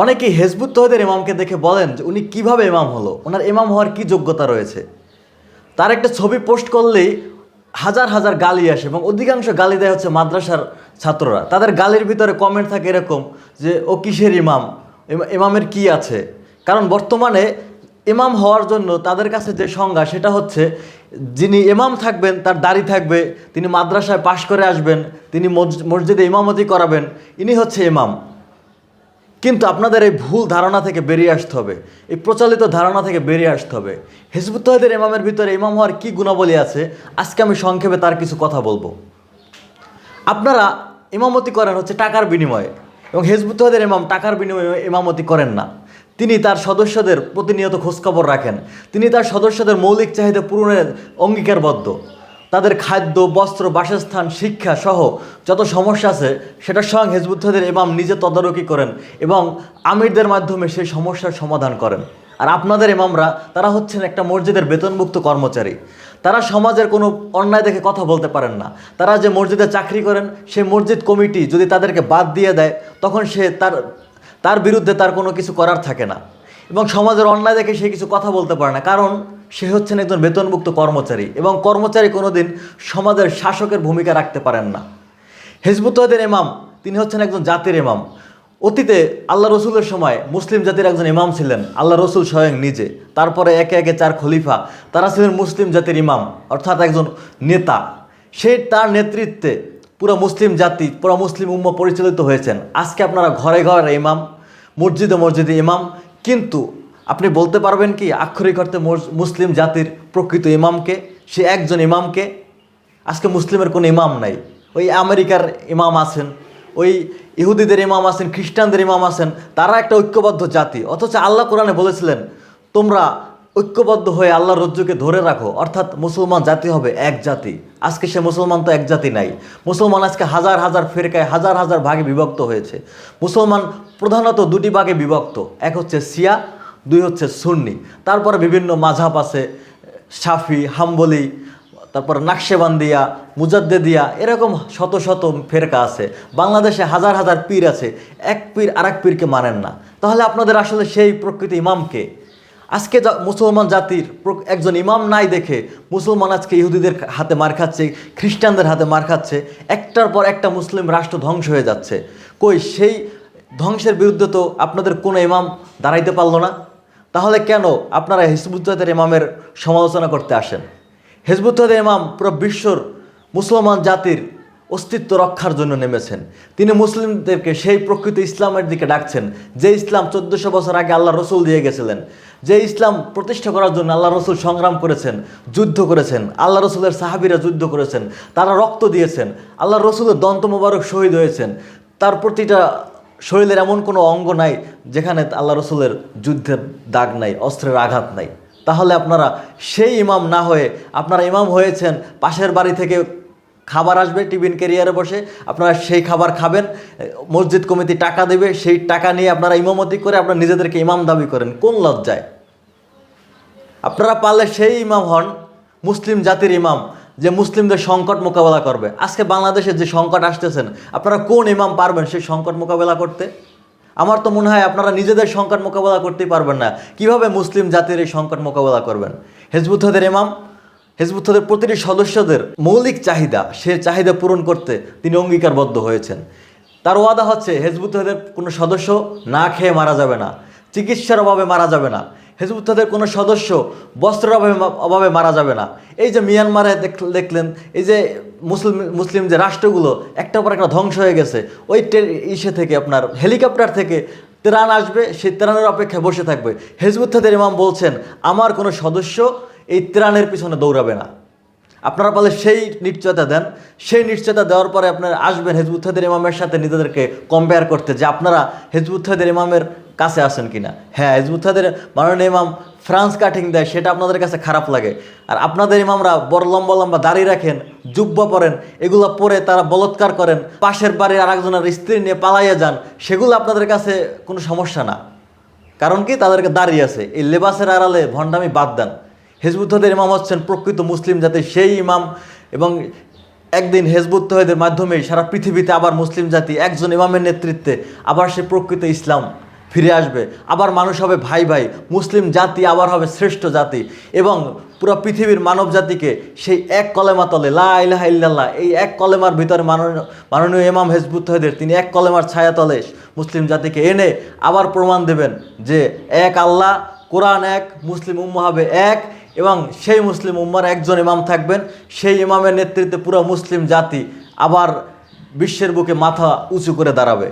অনেকেই হেজবুত তৌহিদের ইমামকে দেখে বলেন যে উনি কিভাবে ইমাম হলো, ওনার ইমাম হওয়ার কি যোগ্যতা রয়েছে। তার একটা ছবি পোস্ট করলেই হাজার হাজার গালি আসে এবং অধিকাংশ গালি দেয় হচ্ছে মাদ্রাসার ছাত্ররা। তাদের গালির ভিতরে কমেন্ট থাকে এরকম যে ও কিসের ইমাম, ইমামের কি আছে। কারণ বর্তমানে ইমাম হওয়ার জন্য তাদের কাছে যে সংজ্ঞা সেটা হচ্ছে যিনি ইমাম থাকবেন তার দাড়ি থাকবে, তিনি মাদ্রাসায় পাশ করে আসবেন, তিনি মসজিদে ইমামতি করাবেন, ইনি হচ্ছে ইমাম। কিন্তু আপনাদের এই ভুল ধারণা থেকে বেরিয়ে আসতে হবে, এই প্রচলিত ধারণা থেকে বেরিয়ে আসতে হবে। হিজবুত তৌহিদের ইমামের ভিতরে ইমাম হওয়ার কী গুণাবলী আছে, আজকে আমি সংক্ষেপে তার কিছু কথা বলবো। আপনারা ইমামতি করেন হচ্ছে টাকার বিনিময়ে, এবং হিজবুত তৌহিদের ইমাম টাকার বিনিময়ে ইমামতি করেন না। তিনি তার সদস্যদের প্রতিনিয়ত খোঁজখবর রাখেন, তিনি তার সদস্যদের মৌলিক চাহিদা পূরণের অঙ্গীকারবদ্ধ। তাদের খাদ্য, বস্ত্র, বাসস্থান, শিক্ষা সহ যত সমস্যা আছে সেটা স্বয়ং হিজবুত তৌহিদের ইমাম নিজে তদারকি করেন এবং আমিরদের মাধ্যমে সেই সমস্যার সমাধান করেন। আর আপনাদের ইমামরা তারা হচ্ছেন একটা মসজিদের বেতনভুক্ত কর্মচারী। তারা সমাজের কোনো অন্যায় দেখে কথা বলতে পারেন না। তারা যে মসজিদে চাকরি করেন সেই মসজিদ কমিটি যদি তাদেরকে বাদ দিয়ে দেয় তখন সে তার বিরুদ্ধে তার কোনো কিছু করার থাকে না, এবং সমাজের অন্যায় দেখে সে কিছু কথা বলতে পারে না, কারণ সে হচ্ছেন একজন বেতনভুক্ত কর্মচারী, এবং কর্মচারী কোনোদিন সমাজের শাসকের ভূমিকা রাখতে পারেন না। হিজবুত তৌহিদের ইমাম তিনি হচ্ছেন একজন জাতির ইমাম। অতীতে আল্লাহ রসুলের সময় মুসলিম জাতির একজন ইমাম ছিলেন আল্লাহ রসুল স্বয়ং নিজে, তারপরে একে একে 4 খলিফা, তারা ছিলেন মুসলিম জাতির ইমাম, অর্থাৎ একজন নেতা। তার নেতৃত্বে পুরো মুসলিম জাতি, পুরো মুসলিম উম্মা পরিচালিত হয়েছেন। আজকে আপনারা ঘরে ঘরে ইমাম, মসজিদে মসজিদে ইমাম, কিন্তু আপনি বলতে পারবেন কি আক্ষরিক অর্থে মুসলিম জাতির প্রকৃত ইমামকে? সে একজন ইমামকে। আজকে মুসলিমের কোনো ইমাম নাই। ওই আমেরিকার ইমাম আছেন, ওই ইহুদিদের ইমাম আছেন, খ্রিস্টানদের ইমাম আছেন, তারা একটা ঐক্যবদ্ধ জাতি। অথচ আল্লাহ কোরআনে বলেছিলেন তোমরা ঐক্যবদ্ধ হয়ে আল্লাহর রজ্জুকে ধরে রাখো, অর্থাৎ মুসলমান জাতি হবে এক জাতি। আজকে সে মুসলমান তো এক জাতি নাই। মুসলমান আজকে হাজার হাজার ফেরকায়, হাজার হাজার ভাগে বিভক্ত হয়েছে। মুসলমান প্রধানত 2টি ভাগে বিভক্ত, এক হচ্ছে শিয়া, 2 হচ্ছে সুন্নি। তারপরে বিভিন্ন মাযহাব আছে, শাফি, হাম্বলি, তারপর নাকশেবান্দিয়া, মুজাদ্দেদিয়া, এরকম শত শত ফেরকা আছে। বাংলাদেশে হাজার হাজার পীর আছে, এক পীর আরেক পীরকে মানেন না। তাহলে আপনাদের আসলে সেই প্রকৃত ইমামকে? আজকে মুসলমান জাতির একজন ইমাম নাই দেখে মুসলমান আজকে ইহুদিদের হাতে মার খাচ্ছে, খ্রিস্টানদের হাতে মার খাচ্ছে, একটার পর একটা মুসলিম রাষ্ট্র ধ্বংস হয়ে যাচ্ছে। কই সেই ধ্বংসের বিরুদ্ধে তো আপনাদের কোনো ইমাম দাঁড়াইতে পারলো না। তাহলে কেন আপনারা হিজবুত তৌহিদের ইমামের সমালোচনা করতে আসেন? হিজবুত তৌহিদের ইমাম পুরো বিশ্বর মুসলমান জাতির অস্তিত্ব রক্ষার জন্য নেমেছেন। তিনি মুসলিমদেরকে সেই প্রকৃত ইসলামের দিকে ডাকছেন, যে ইসলাম 1400 বছর আগে আল্লাহ রসুল দিয়ে গেছিলেন, যে ইসলাম প্রতিষ্ঠা করার জন্য আল্লাহ রসুল সংগ্রাম করেছেন, যুদ্ধ করেছেন। আল্লাহ রসুলের সাহাবীরা যুদ্ধ করেছেন, তারা রক্ত দিয়েছেন। আল্লাহ রসুলের দন্ত মোবারক শহীদ হয়েছেন। তার প্রতিটা শরীরের এমন কোনো অঙ্গ নাই যেখানে আল্লাহ রসুলের যুদ্ধের দাগ নাই, অস্ত্রের আঘাত নাই। তাহলে আপনারা সেই ইমাম না হয়ে আপনারা ইমাম হয়েছেন, পাশের বাড়ি থেকে খাবার আসবে টিফিন ক্যারিয়ারে বসে, আপনারা সেই খাবার খাবেন, মসজিদ কমিটি টাকা দেবে, সেই টাকা নিয়ে আপনারা ইমামতি করে আপনারা নিজেদেরকে ইমাম দাবি করেন। কোন লজ্জায়? আপনারা পারলে সেই ইমাম হন, মুসলিম জাতির ইমাম, যে মুসলিমদের সংকট মোকাবেলা করবে। আজকে বাংলাদেশে যে সংকট আসতেছেন, আপনারা কোন ইমাম পারবেন সেই সংকট মোকাবেলা করতে? আমার তো মনে হয় আপনারা নিজেদের সংকট মোকাবেলা করতেই পারবেন না, কিভাবে মুসলিম জাতির এই সংকট মোকাবেলা করবেন? হিজবুত তৌহিদের ইমাম, হিজবুত তৌহিদের প্রতিটি সদস্যদের মৌলিক চাহিদা, সে চাহিদা পূরণ করতে তিনি অঙ্গীকারবদ্ধ হয়েছেন। তার ওয়াদা হচ্ছে হিজবুত তৌহিদের কোনো সদস্য না খেয়ে মারা যাবে না, চিকিৎসার অভাবে মারা যাবে না, হিজবুত তৌহিদের কোনো সদস্য বস্ত্রের অভাবে মারা যাবে না। এই যে মিয়ানমারে দেখলেন, এই যে মুসলিম যে রাষ্ট্রগুলো একটার পর একটা ধ্বংস হয়ে গেছে, ওই ইসে থেকে আপনার হেলিকপ্টার থেকে ত্রাণ আসবে, সেই ত্রাণের অপেক্ষায় বসে থাকবে। হিজবুত তৌহিদের ইমাম বলছেন আমার কোনো সদস্য এই ত্রাণের পিছনে দৌড়াবে না। আপনারা বলে সেই নিশ্চয়তা দেন, সেই নিশ্চয়তা দেওয়ার পরে আপনারা আসবেন হিজবুত তৌহিদের ইমামের সাথে নিজেদেরকে কম্পেয়ার করতে, যে আপনারা হিজবুত তৌহিদের ইমামের কাছে আসেন কিনা। হ্যাঁ, হিজবুত তৌহিদের মাননীয় ইমাম ফ্রান্স কাটিং দেয়, সেটা আপনাদের কাছে খারাপ লাগে। আর আপনাদের ইমামরা বড় লম্বা লম্বা দাড়ি রাখেন, জুব্বা পরেন, এগুলো পরে তারা বলৎকার করেন, পাশের বাড়ির আরেকজনের স্ত্রী নিয়ে পালাইয়া যান, সেগুলো আপনাদের কাছে কোনো সমস্যা না। কারণ কি? তাদেরকে দাঁড়িয়ে আছে। এই লেবাসের আড়ালে ভণ্ডামি বাদ দেন। হিজবুত তৌহিদের ইমাম হচ্ছেন প্রকৃত মুসলিম জাতির সেই ইমাম, এবং একদিন হিজবুত তৌহিদের মাধ্যমেই সারা পৃথিবীতে আবার মুসলিম জাতি একজন ইমামের নেতৃত্বে আবার সে প্রকৃত ইসলাম ফিরে আসবে, আবার মানুষ হবে ভাই ভাই, মুসলিম জাতি আবার হবে শ্রেষ্ঠ জাতি, এবং পুরো পৃথিবীর মানব জাতিকে সেই এক কলেমা তলে লা ইলাহা ইল্লাল্লাহ, এই এক কলেমার ভিতরে মাননীয় ইমাম হেজবুত তৌহিদের তিনি এক কলেমার ছায়া তলে মুসলিম জাতিকে এনে আবার প্রমাণ দেবেন যে এক আল্লাহ, কোরআন এক, মুসলিম উম্মাহ হবে এক, এবং সেই মুসলিম উম্মার একজন ইমাম থাকবেন, সেই ইমামের নেতৃত্বে পুরো মুসলিম জাতি আবার বিশ্বের বুকে মাথা উঁচু করে দাঁড়াবে।